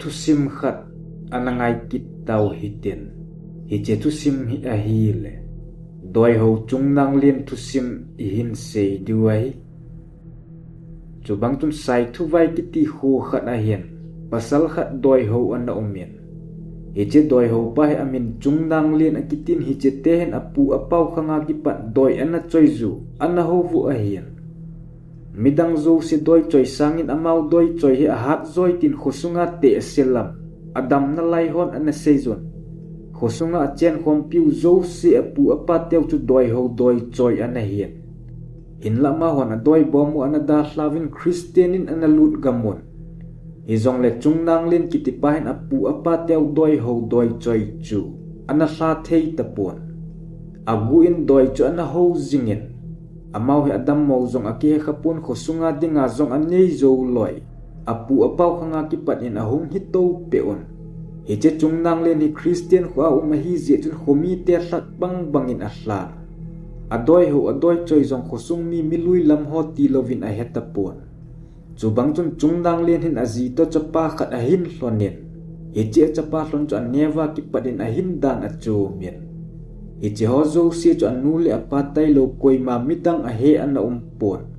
thusim khat anangai kit tau hitin hi che thusim hi a hi le doi ho chung nang lien thusim I hin sei duai chu bang tun sai thu vai kiti khu khat a hian pasal khat doi ho an omen hi che doi ho pa amin chung nang lien a kitin hi che te hen apu apau khanga ki pat doi ana choizu ana ho vu a hian midang zo se doi choi sangin amau doi choi hi a hat zoi tin khosunga te selam adam na lai hon ana seizon khosunga chen khom piu zo se apu apa teu chu doi ho doi choi ana hian in lama hon a doi bomu ana da hlavin christianin ana lut gamon izong le chungnang lin kitipahin apu apa teu doi ho doi choi chu ana hla thei tapon aguin doi chu ana ho zingin amau hi adam mo zong aki khapun khosunga dinga zong anei zo loi apu apau khanga ki patin ahung hito peon hi che chungnang len hi christian khwa hi je chun khomi te hlat bang bangin ahla adoi ho adoi choi zong khosung mi milui lam ho ti lovin a hetapon chu bang chun chungnang len hin azi to chapa khat a hin hlonen hi che chapa hlon chu newa ki patin a hin dan a chu mien hi che ho zo si chu anu le apa tai lo koi ma midang a he an pon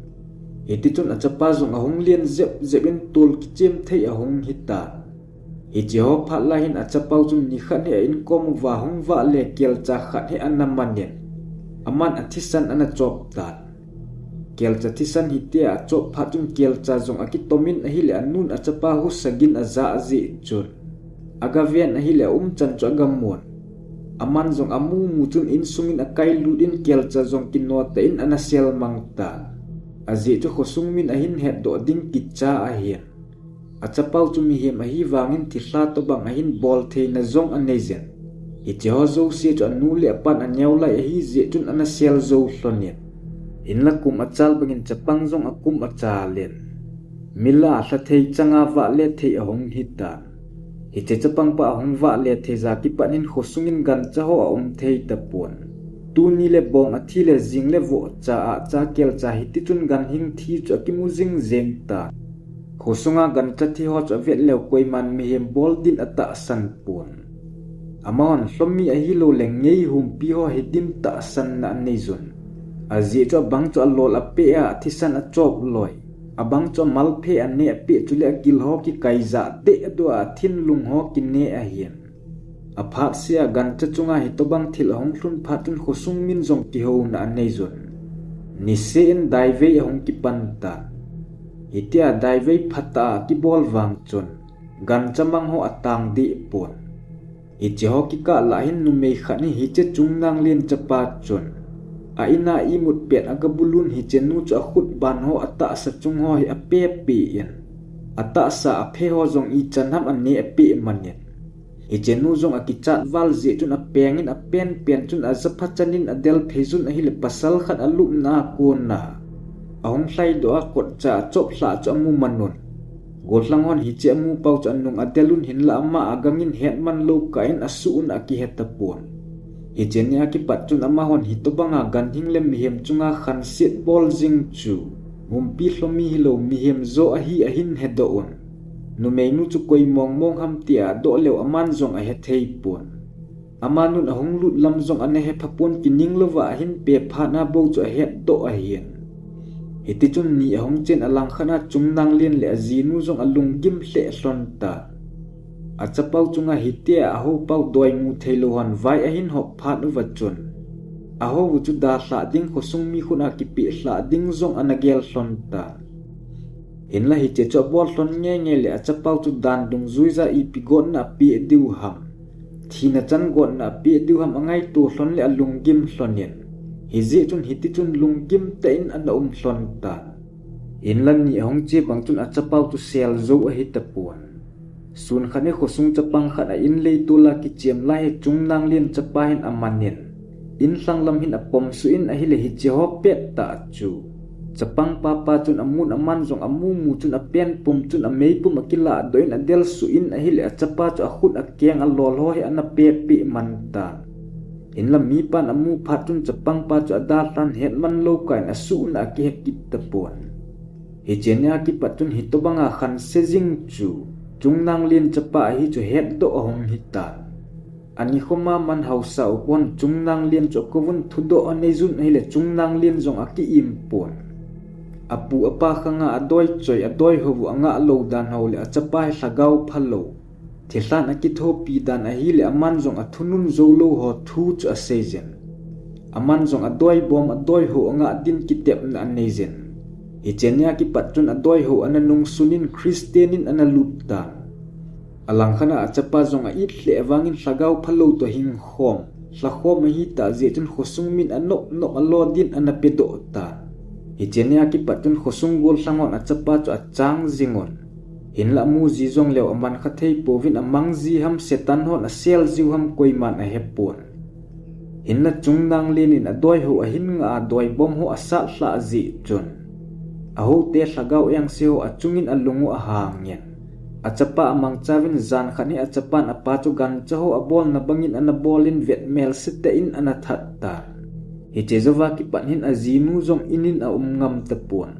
hi ti chun a chapa zong a hong lien zep in tul ki chem thei a hong hita hi che ho pha la hin a chapau chun ni khan he in kom wa hong wa le kel cha khat he an manen aman athisan ana chop tan kel cha thisan hi te a chop pha chun kel cha zong akitomin a hi le anun a chapa hu sagin a za ji chun agavian a hi le chan chu agamon aman zong amu mu chun in sungin akai ludin kel cha zong kinno ta in ana sel mangta azi chu khosung min a hin het do ding ki cha a hian a chapau chu mi hem a hi wangin thila to bang a hin bol theina zong anezen hi cho zo si chu anu le pan anyau lai a hi je chun ana sel zo hlonen in la kum achal bangin chapang zong akum achalen mila hla thei changa wa le thei a hong hita hi che chapang pa hong wa le the za ki panin khosungin gan cha ho om thei tapon tu ni le bong a thi le jing le vo cha a cha kel cha hi ti chun gan hing thi chu ki mu jing zeng ta khosunga gan cha thi ho cha vet le koi man mi hem bol din ata san pon amon hlomi a hi lo leng ngei hum pi ho hi dim ta san na nei zon azi cho bang cho lol a pe a thi san a chop loi abang cho mal phe a ne pe chu le kil ho ki kai za te do a thin lung ho ki ne a hian a phat sia gan cha chunga hi to bang thil hong thlun phat tun khosung min zong ki ho na nei zon ni se en dai ve hong ki pan ta hitia dai ve phata ki bol wang chon gan chamang ho atang di pon hi che ho ki ka la hin nu mei khani hi che chungnang len chapa chon a ina imut pet agabulun hi chenu cha khut ban ho ata sa chung ho hi a pe pi yen ata sa a phe ho zong I chanam an ne pi manen hi chenu zong a ki chat wal je chun a pengin a pen chun a zapha chanin a del phejun a hi le pasal khat a lup na ko na ahong hlai do a kot cha chop hla cha mu manon gollang hon hi che mu pau cha nung a delun hin la ma agangin het man lo kain asu un a ki hetapon hi chenya ki pat chun ama hon hi to banga gan hing lem hem chunga khan sit bol jing chu mumpi hlomi hilo mi hem zo a hi a hin hedo on nu mei nu chu koi mong ham tia do lew aman zong a he thei pon amanun a hong lut lam zong ane he phapon ki ning lova hin pe pha na bo chu a het do a hian hiti chun ni a hong chen alang khana chungnang lien le azinu zong alung gim hle hlon ta a chapau chunga hitia a ho pau doi mu theilo han vai a hin hop phat u wachun a ho wu chu da hla ding khosung mi khuna ki pi hla ding zong anagel hlon ta in la hi che cho bol hlon nge le a chapau chu dan dung zuiza I pi gon na pi diu ham thina chan gon na pi diu ham angai tu hlon le alung gim hlonen hi je chun hiti chun lung gim te in an hlon ta in lan ni hong che bang chun a chapau chu sel zo a hi tapuan sun khane khosung chapang khana in lei tula ki chem lai chung nang lien chapa hin amanen in sanglam hin apom su in a hi le hi che ho pet ta chu chapang papa chun amun aman zong amu mu chun a pen pum chun a mei pum akila doin a del su in a hi le a chapa chu a khut a keng a lol ho hi an a pe pi man ta in la mi pan amu phat chun chapang pa chu ada tan het man lo kain a su na ki kit tapon hi chenya ki patun hi to banga khan sejing chu chung nang lien chapa hi chu het do hong hitan ani khoma man hausa upon chung nang lien cho kovun thudo anei zun hele chung nang lien zong aki impon apu apa khanga adoi choi adoi hobu anga lo dan hole achapa hlagau phalo thilan akithopi dan ahile aman zong athunun zolo ho thu chu asejen aman zong adoi bom adoi ho anga din kitep na anejen hichenya ki patun adoi ho ananung sunin Christianin analuptan alang khana achapa zong a itle awangin hlagau phalo to hing khom hlakhom hi ta je chun khosung min anok no alodin anapedo ta hichenya ki patun khosung gol sangon achapa chu achang zingon hinla mu ji zong lew aman khathei povin amang ji ham setan hon a sel jiu ham koiman a hepon hinla chungnang lenin adoi ho a hin nga doi bom ho asa hla ji chun aho te hlagau yang seo achungin alungu a hangyen achapa amang chavin zan khani achapan apa chu gan chaho abol na bangin anabolin vet mel site in anathatta hichezowa ki panhin azinu zong inin a umngam tapon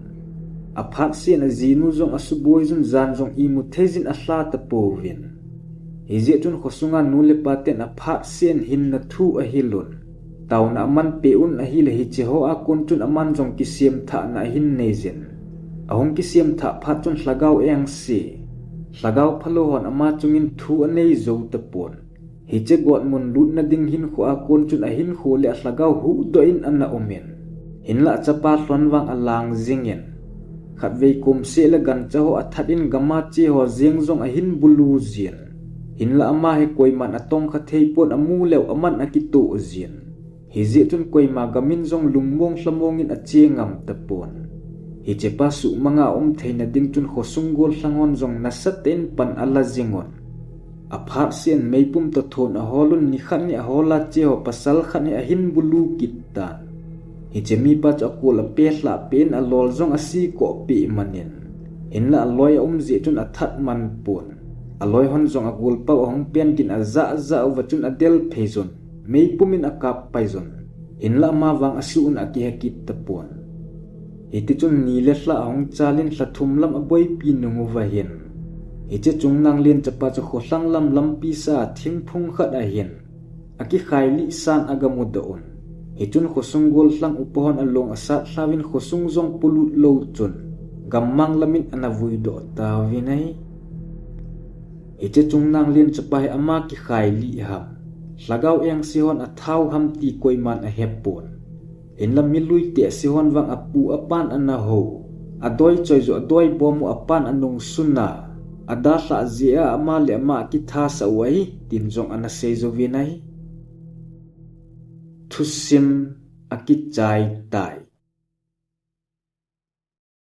aphat sin azinu zong asuboi zun zan zong imu thezin asla tapovin hije chun khosunga nule paten aphat sin hin na thu a hilun tauna aman peun a hile hicheho a konchun aman zong kisiem tha na hin nezen ahong kisiem tha phat chun hlagau eng si hlagau phalo hon ama chungin thu anei zo tapon hiche got mun lut na ding hin kho a konchun a hin kho le hlagau hu do in anna omen hinla chapa hlonwang alang zingen khatwei kum se la gan chaho athatin gama che ho zeng zong a hin bulu zin hinla ama he koiman atong khathei pon amu lew aman akitu zin hije chun koima gamin zong lungmong hlamongin ache ngam tapon hiche pasu manga theina ding chun khosungol sangon zong nasaten pan ala zingon aphat sen meipum to thon a holun ni khani a hola che ho pasal khani a hin bulu kitta hiche mi pa chakula pehla pen a lol zong asi ko pi manin hinla aloi je chun athat man pon aloi hon zong a gul pa hong pen kin a za za wa chun a del phezon meipumin akap paizon hinla ma wang asu un aki hakit tapon iti chun nile hla hong chalin hlathum lam aboi pi nungu wa hin hiche chungnang lien chapa chu khosang lam lampi sa thingphung khat a hin aki khaili san agamudaon hichun khosungol hlang upohon along asa thlawin khosung zong pulut lo chun gammang lamin anavui do tawinai hiche chungnang lien chapa he ama ki khaili ham hlagau eng sihon athau ham ti koiman a hepon inla milui te sihon wang apu apan anaho adoi choizo adoi bomu apan anung sunna ada sa zia ama le ama ki tha sawai tinjong ana seizo vinai thusim aki chai tai